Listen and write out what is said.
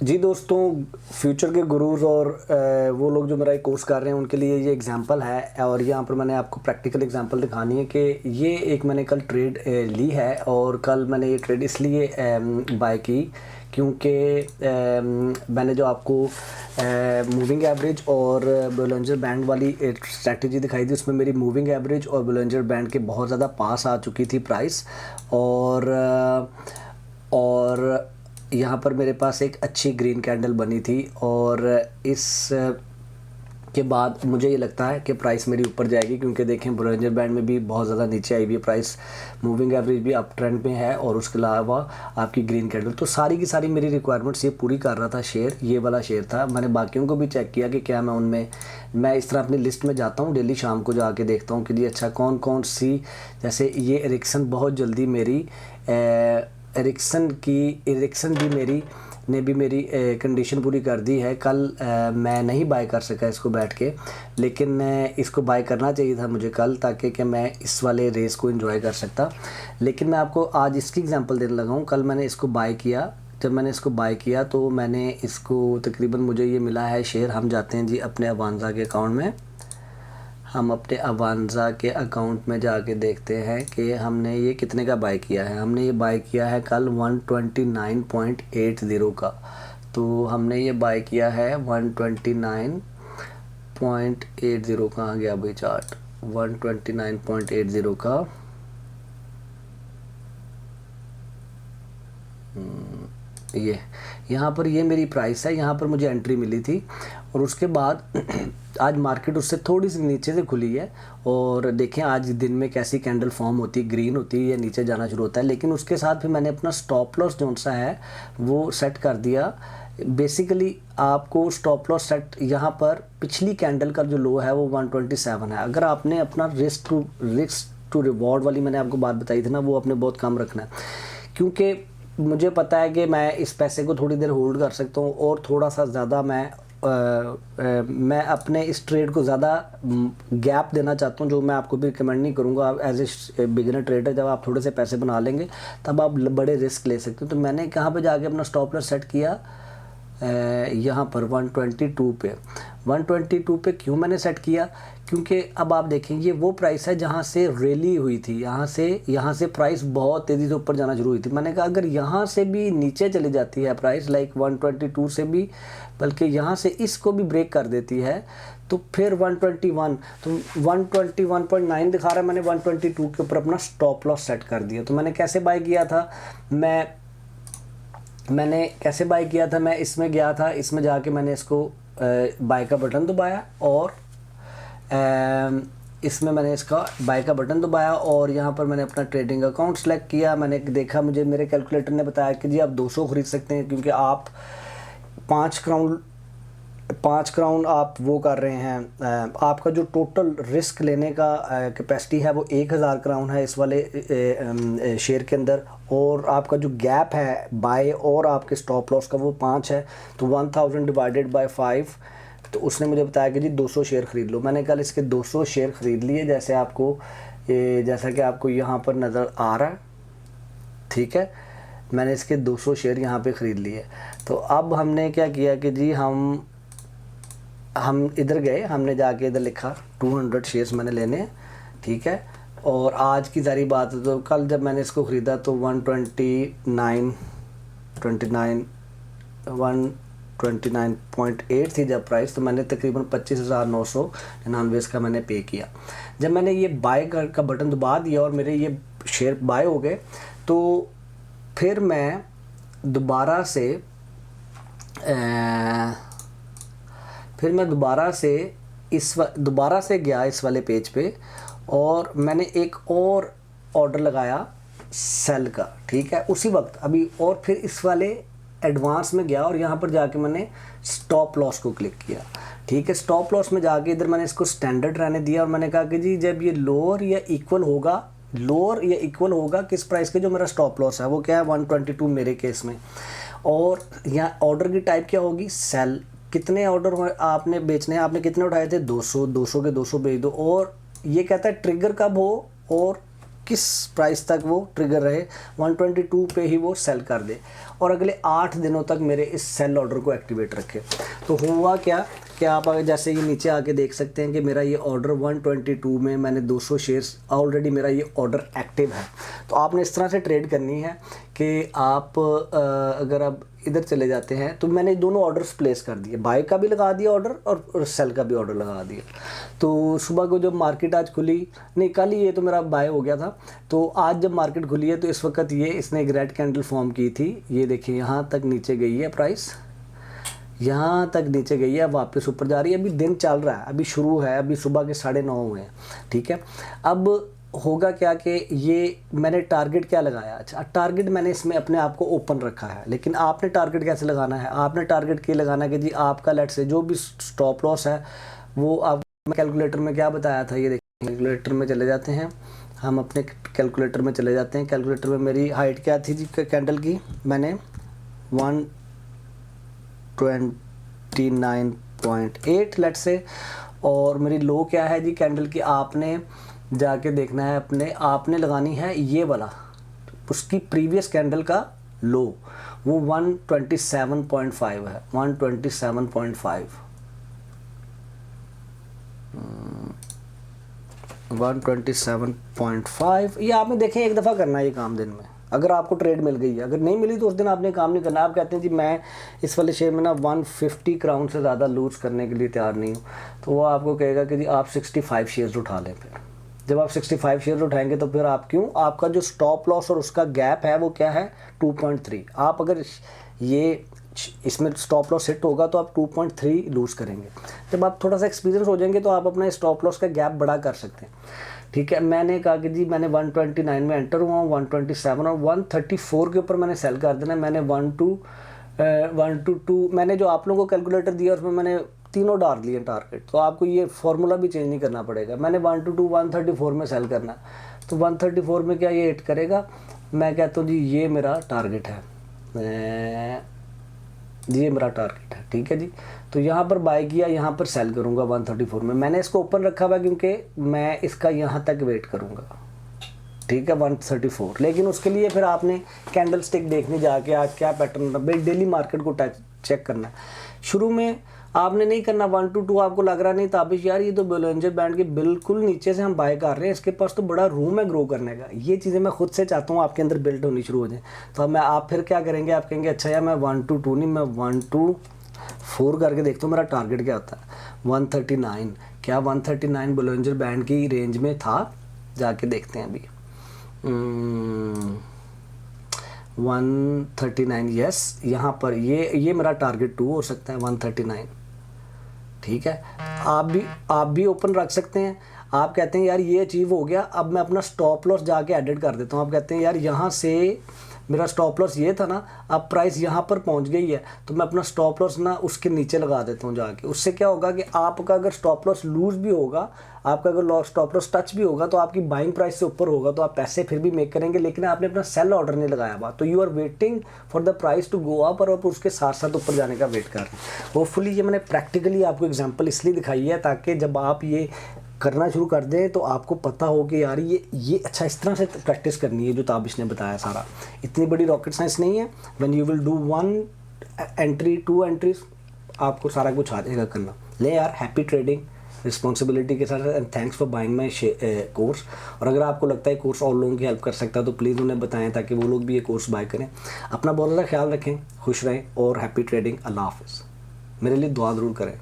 जी दोस्तों, फ्यूचर के गुरुज और वो लोग जो मेरा एक कोर्स कर रहे हैं उनके लिए ये एग्जांपल है। और यहाँ पर मैंने आपको प्रैक्टिकल एग्जांपल दिखानी है कि ये एक मैंने कल ट्रेड ली है। और कल मैंने ये ट्रेड इसलिए बाय की क्योंकि मैंने जो आपको मूविंग एवरेज और बोलिंजर बैंड वाली स्ट्रैटेजी दिखाई थी, उसमें मेरी मूविंग एवरेज और बोलिंजर बैंड के बहुत ज़्यादा पास आ चुकी थी प्राइस। और यहाँ पर मेरे पास एक अच्छी ग्रीन कैंडल बनी थी और इस के बाद मुझे ये लगता है कि प्राइस मेरी ऊपर जाएगी, क्योंकि देखें बोलिंजर बैंड में भी बहुत ज़्यादा नीचे आई हुई है प्राइस, मूविंग एवरेज भी अप ट्रेंड में है और उसके अलावा आपकी ग्रीन कैंडल। तो सारी की सारी मेरी रिक्वायरमेंट्स ये पूरी कर रहा था शेयर, ये वाला शेयर था। मैंने बाकियों को भी चेक किया कि क्या मैं उनमें, मैं इस तरह अपनी लिस्ट में जाता हूँ डेली, शाम को जाके देखता हूँ कि जी अच्छा कौन कौन सी, जैसे ये एरिक्सन बहुत जल्दी मेरी एरिक्सन भी मेरी ने भी मेरी कंडीशन पूरी कर दी है। कल मैं नहीं बाय कर सका इसको बैठ के, लेकिन इसको बाय करना चाहिए था मुझे कल, ताकि कि मैं इस वाले रेस को एंजॉय कर सकता। लेकिन मैं आपको आज इसकी एग्जांपल देने लगा हूँ। कल मैंने इसको बाय किया, जब मैंने इसको बाय किया तो मैंने इसको तकरीबन मुझे ये मिला है शेयर। हम जाते हैं जी अपने अवांजा के अकाउंट में, हम अपने अवांजा के अकाउंट में जाके देखते हैं कि हमने ये कितने का बाय किया है। हमने ये बाय किया है कल 129.80 का। तो हमने ये बाय किया है 129.80। कहाँ गया भाई चार्ट, 129.80 का। ये यहाँ पर ये मेरी प्राइस है, यहाँ पर मुझे एंट्री मिली थी। और उसके बाद आज मार्केट उससे थोड़ी सी नीचे से खुली है और देखें आज दिन में कैसी कैंडल फॉर्म होती है, ग्रीन होती है या नीचे जाना शुरू होता है। लेकिन उसके साथ भी मैंने अपना स्टॉप लॉस जो सा है वो सेट कर दिया। बेसिकली आपको स्टॉप लॉस सेट यहाँ पर पिछली कैंडल का जो लो है वो 127 है। अगर आपने अपना रिस्क टू रिवॉर्ड वाली मैंने आपको बात बताई थी ना, वो आपने बहुत कम रखना है, क्योंकि मुझे पता है कि मैं इस पैसे को थोड़ी देर होल्ड कर सकता हूँ और थोड़ा सा ज़्यादा मैं अपने इस ट्रेड को ज़्यादा गैप देना चाहता हूँ, जो मैं आपको भी रिकमेंड नहीं करूँगा। आप एज ए बिगिनर ट्रेडर जब आप थोड़े से पैसे बना लेंगे तब आप बड़े रिस्क ले सकते हो। तो मैंने कहाँ पे जाके अपना स्टॉप लॉस सेट किया, यहाँ पर 122 पे। 122 पे क्यों मैंने सेट किया, क्योंकि अब आप देखें ये वो प्राइस है जहाँ से रैली हुई थी, यहाँ से प्राइस बहुत तेज़ी से ऊपर जाना शुरू हुई थी। मैंने कहा अगर यहाँ से भी नीचे चली जाती है प्राइस लाइक 122 से भी, बल्कि यहाँ से इसको भी ब्रेक कर देती है, तो फिर 121, तो 121.9 दिखा रहा है, मैंने 122 के ऊपर अपना स्टॉप लॉस सेट कर दिया। तो मैंने कैसे बाय किया था, मैंने कैसे बाय किया था, मैं इसमें गया था, इसमें जाके मैंने इसको बाय का बटन दबाया और इसमें मैंने इसका बाय का बटन दबाया और यहाँ पर मैंने अपना ट्रेडिंग अकाउंट सेलेक्ट किया। मैंने देखा, मुझे मेरे कैलकुलेटर ने बताया कि जी आप 200 खरीद सकते हैं, क्योंकि आप 5 क्राउन आप वो कर रहे हैं। आपका जो टोटल रिस्क लेने का कैपेसिटी है वो 1000 क्राउन है इस वाले शेयर के अंदर, और आपका जो गैप है बाय और आपके स्टॉप लॉस का वो 5 है। तो 1000 डिवाइडेड बाय 5, तो उसने मुझे बताया कि जी 200 शेयर ख़रीद लो। मैंने कल इसके 200 शेयर ख़रीद लिए, जैसा कि आपको यहाँ पर नज़र आ रहा है, ठीक है। मैंने इसके 200 शेयर यहाँ पे ख़रीद लिए। तो अब हमने क्या किया कि जी हम इधर गए, हमने जाके इधर लिखा 200 शेयर्स मैंने लेने, ठीक है। और आज की सारी बात है, तो कल जब मैंने इसको ख़रीदा तो 129.8 थी जब प्राइस, तो मैंने तकरीबन 25,999 इसका मैंने पे किया। जब मैंने ये बाय का बटन दबा दिया और मेरे ये शेयर बाय हो गए, तो फिर मैं दोबारा से गया इस वाले पेज पे और मैंने एक और ऑर्डर लगाया सेल का, ठीक है, उसी वक्त अभी। और फिर इस वाले एडवांस में गया और यहाँ पर जाके मैंने स्टॉप लॉस को क्लिक किया, ठीक है। स्टॉप लॉस में जाके इधर मैंने इसको स्टैंडर्ड रहने दिया और मैंने कहा कि जी जब ये लोअर या इक्वल होगा किस प्राइस के, जो मेरा स्टॉप लॉस है वो क्या है 122 मेरे केस में। और यहाँ ऑर्डर की टाइप क्या होगी, सेल। कितने ऑर्डर आपने बेचने हैं, आपने कितने उठाए थे, 200 के 200 बेच दो। और ये कहता है ट्रिगर कब हो और किस प्राइस तक वो ट्रिगर रहे, 122 पे ही वो सेल कर दे और अगले 8 दिनों तक मेरे इस सेल ऑर्डर को एक्टिवेट रखे। तो हुआ क्या कि आप अगर जैसे ये नीचे आके देख सकते हैं कि मेरा ये ऑर्डर 122 में मैंने 200 शेयर्स ऑलरेडी मेरा ये ऑर्डर एक्टिव है। तो आपने इस तरह से ट्रेड करनी है कि आप अगर आप इधर चले जाते हैं तो मैंने दोनों ऑर्डर्स प्लेस कर दिए, बाय का भी लगा दिया ऑर्डर और सेल का भी ऑर्डर लगा दिया। तो सुबह को जब मार्केट आज खुली, नहीं कल ही ये तो मेरा बाय हो गया था, तो आज जब मार्केट खुली है तो इस वक्त ये इसने एक रेड कैंडल फॉर्म की थी, ये देखिए यहाँ तक नीचे गई है प्राइस, यहाँ तक नीचे गई है, वापस ऊपर जा रही है। अभी दिन चल रहा है, अभी शुरू है, अभी सुबह के 9:30 हुए हैं, ठीक है। अब होगा क्या कि ये मैंने टारगेट क्या लगाया, अच्छा टारगेट मैंने इसमें अपने आप को ओपन रखा है, लेकिन आपने टारगेट कैसे लगाना है, आपने टारगेट ये लगाना है कि जी आपका लेट से जो भी स्टॉप लॉस है वो आप कैलकुलेटर में क्या बताया था, ये देखिए कैलकुलेटर में चले जाते हैं, हम अपने कैलकुलेटर में चले जाते हैं। कैलकुलेटर में मेरी हाइट क्या थी जी कैंडल की, मैंने 129.8 लेट से, और मेरी लो क्या है जी कैंडल की, आपने जाके देखना है अपने, आपने लगानी है ये वाला, उसकी प्रीवियस कैंडल का लो वो 127.5 है, 127.5 127.5। ये आपने देखें एक दफ़ा करना है ये काम दिन में, अगर आपको ट्रेड मिल गई है, अगर नहीं मिली तो उस दिन आपने काम नहीं करना। आप कहते हैं जी मैं इस वाले शेयर में ना 150 क्राउन से ज़्यादा लूज़ करने के लिए तैयार नहीं हूँ, तो वो आपको कहेगा कि जी आप 65 शेयर्स उठा लें। फिर जब आप 65 शेयर उठाएंगे तो फिर आप क्यों, आपका जो स्टॉप लॉस और उसका गैप है वो क्या है 2.3। आप अगर ये इसमें स्टॉप लॉस हिट होगा तो आप 2.3 लूज़ करेंगे। जब आप थोड़ा सा एक्सपीरियंस हो जाएंगे तो आप अपना स्टॉप लॉस का गैप बड़ा कर सकते हैं, ठीक है। मैंने कहा कि जी मैंने 129 में एंटर हुआ हूँ, 127 और 134 के ऊपर मैंने सेल कर देना। मैंने 122 मैंने जो आप लोगों को कैलकुलेटर दिया उसमें मैंने तीनों डाल लिए टारगेट, तो आपको ये फार्मूला भी चेंज नहीं करना पड़ेगा। मैंने 134 में सेल करना, तो 134 में क्या ये हिट करेगा, मैं कहता हूँ जी ये मेरा टारगेट है, ये मेरा टारगेट है, ठीक है जी। तो यहाँ पर बाय किया, यहाँ पर सेल करूँगा 134 में। मैंने इसको ओपन रखा हुआ क्योंकि मैं इसका यहाँ तक वेट करूँगा, ठीक है 134। लेकिन उसके लिए फिर आपने कैंडल स्टिक देखने जाके आज क्या पैटर्न, डेली मार्केट को चेक करना है। शुरू में आपने नहीं करना 1 to 2, आपको लग रहा नहीं ताबिश यार ये तो बोलिंजर बैंड के बिल्कुल नीचे से हम बाय कर रहे हैं, इसके पास तो बड़ा रूम है ग्रो करने का। ये चीज़ें मैं खुद से चाहता हूँ आपके अंदर बिल्ड होनी शुरू हो जाए। तो मैं आप फिर क्या करेंगे, आप कहेंगे अच्छा यार मैं 1 to 2 नहीं, मैं 1 to 4 करके देखता हूँ मेरा टारगेट क्या होता है। 139, क्या 139 बोलिंजर बैंड की रेंज में था, जाके देखते हैं अभी। 139 यस, यहाँ पर ये मेरा टारगेट 2 हो सकता है 139, ठीक है। आप भी ओपन रख सकते हैं। आप कहते हैं यार ये अचीव हो गया, अब मैं अपना स्टॉप लॉस जाके एडिट कर देता हूँ। आप कहते हैं यार यहाँ से मेरा स्टॉप लॉस ये था ना, अब प्राइस यहाँ पर पहुँच गई है तो मैं अपना स्टॉप लॉस ना उसके नीचे लगा देता हूँ जाके। उससे क्या होगा कि आपका अगर स्टॉप लॉस लूज भी होगा, आपका अगर स्टॉप लॉस टच भी होगा तो आपकी बाइंग प्राइस से ऊपर होगा, तो आप पैसे फिर भी मेक करेंगे, लेकिन आपने अपना सेल ऑर्डर नहीं लगाया हुआ। तो you are waiting for the price to go up और आप उसके साथ साथ ऊपर जाने का वेट कर रहे हैं। होपफुली ये मैंने प्रैक्टिकली आपको एग्जाम्पल इसलिए दिखाई है ताकि जब आप ये करना शुरू कर दें तो आपको पता हो कि यार ये अच्छा इस तरह से प्रैक्टिस करनी है जो ताबिश ने बताया। सारा इतनी बड़ी रॉकेट साइंस नहीं है। When you will do 1 entry 2 entries आपको सारा कुछ आ जाएगा करना। ले यार, हैप्पी ट्रेडिंग रिस्पॉन्सिबिलिटी के साथ, and thanks for buying my course. और अगर आपको लगता है कोर्स और लोगों की हेल्प कर सकता है तो प्लीज़ उन्हें बताएं ताकि वो लोग भी ये कोर्स बाय करें। अपना बहुत ज़्यादा ख्याल रखें, खुश रहें और हैप्पी ट्रेडिंग। अल्लाह हाफ़िज़। मेरे लिए दुआ ज़रूर करें।